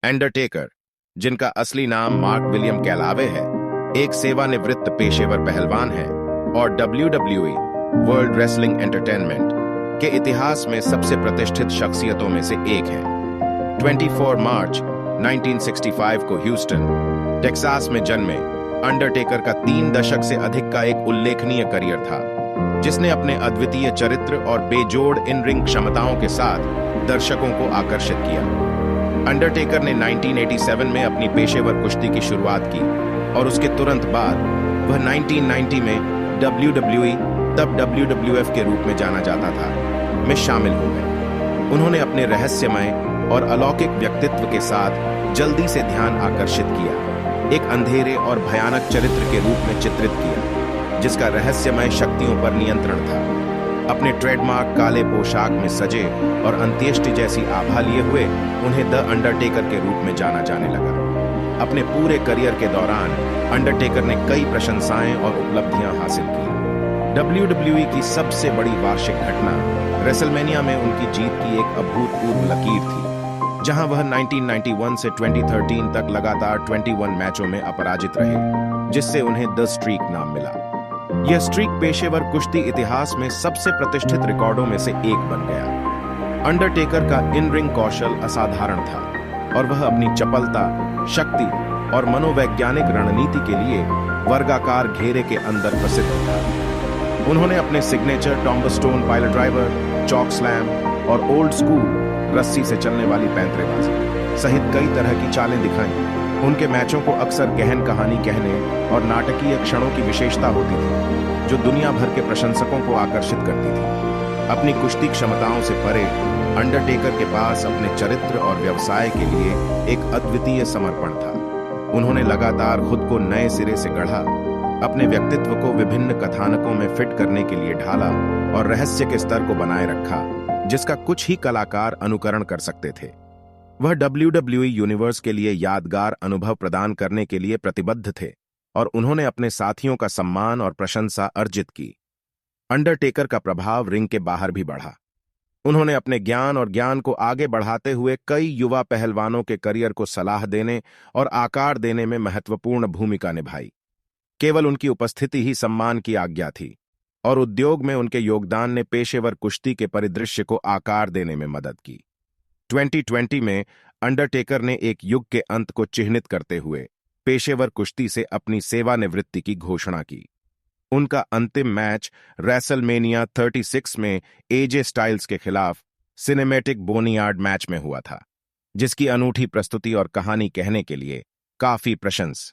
Undertaker, जिनका असली नाम मार्क विलियम कैलावे है, एक सेवानिवृत्त पेशेवर पहलवान है और WWE वर्ल्ड रेसलिंग एंटरटेनमेंट के इतिहास में सबसे प्रतिष्ठित शख्सियतों में से एक है। 24 मार्च 1965 को ह्यूस्टन, टेक्सास में जन्मे अंडरटेकर का 3 दशक से अधिक का एक उल्लेखनीय करियर था, जिसने अपने अद्वितीय चरित्र और बेजोड़ इन रिंग क्षमताओं के साथ दर्शकों को आकर्षित किया। अंडरटेकर ने 1987 में अपनी पेशेवर कुश्ती की शुरुआत की और उसके तुरंत बाद वह 1990 में WWE, तब WWF के रूप में जाना जाता था, में शामिल हो गए। उन्होंने अपने रहस्यमय और अलौकिक व्यक्तित्व के साथ जल्दी से ध्यान आकर्षित किया, एक अंधेरे और भयानक चरित्र के रूप में चित्रित किया, जिसका रहस्यमय शक्तियों पर नियंत्रण था। अपने ट्रेडमार्क काले पोशाक में सजे और अंत्येष्टि जैसी आभा लिए हुए उन्हें द अंडरटेकर के रूप में जाना जाने लगा। अपने पूरे करियर के दौरान अंडरटेकर ने कई प्रशंसाएं और उपलब्धियां हासिल की। WWE की सबसे बड़ी वार्षिक घटना रेसलमेनिया में उनकी जीत की एक अभूतपूर्व लकीर थी, जहां वह 1991 से 2013 तक लगातार 21 मैचों में अपराजित रहे, जिससे उन्हें द स्ट्रीक नाम मिला। यह स्ट्रीक पेशेवर कुश्ती इतिहास में सबसे प्रतिष्ठित रिकॉर्डों में से एक बन गया। अंडरटेकर का इन रिंग कौशल असाधारण था और वह अपनी चपलता, शक्ति और मनोवैज्ञानिक रणनीति के लिए वर्गाकार घेरे के अंदर प्रसिद्ध था। उन्होंने अपने signature tombstone piledriver, chokeslam और ओल्ड स्कूल रस्सी से चलने वाली पैंतरेबाजी सहित कई तरह की चालें दिखाई। उनके मैचों को अक्सर गहन कहानी कहने और नाटकीय क्षणों की विशेषता होती थी, जो दुनिया भर के प्रशंसकों को आकर्षित करती थी। अपनी कुश्ती क्षमताओं से परे अंडरटेकर के पास अपने चरित्र और व्यवसाय के लिए एक अद्वितीय समर्पण था। उन्होंने लगातार खुद को नए सिरे से गढ़ा, अपने व्यक्तित्व को विभिन्न कथानकों में फिट करने के लिए ढाला और रहस्य के स्तर को बनाए रखा, जिसका कुछ ही कलाकार अनुकरण कर सकते थे। वह WWE यूनिवर्स के लिए यादगार अनुभव प्रदान करने के लिए प्रतिबद्ध थे और उन्होंने अपने साथियों का सम्मान और प्रशंसा अर्जित की। अंडरटेकर का प्रभाव रिंग के बाहर भी बढ़ा। उन्होंने अपने ज्ञान को आगे बढ़ाते हुए कई युवा पहलवानों के करियर को सलाह देने और आकार देने में महत्वपूर्ण भूमिका निभाई। केवल उनकी उपस्थिति ही सम्मान की आज्ञा थी और उद्योग में उनके योगदान ने पेशेवर कुश्ती के परिदृश्य को आकार देने में मदद की। 2020 में अंडरटेकर ने एक युग के अंत को चिह्नित करते हुए पेशेवर कुश्ती से अपनी सेवानिवृत्ति की घोषणा की। उनका अंतिम मैच रेसलमेनिया 36 में एजे स्टाइल्स के खिलाफ सिनेमैटिक बोनीयार्ड मैच में हुआ था, जिसकी अनूठी प्रस्तुति और कहानी कहने के लिए काफी प्रशंसा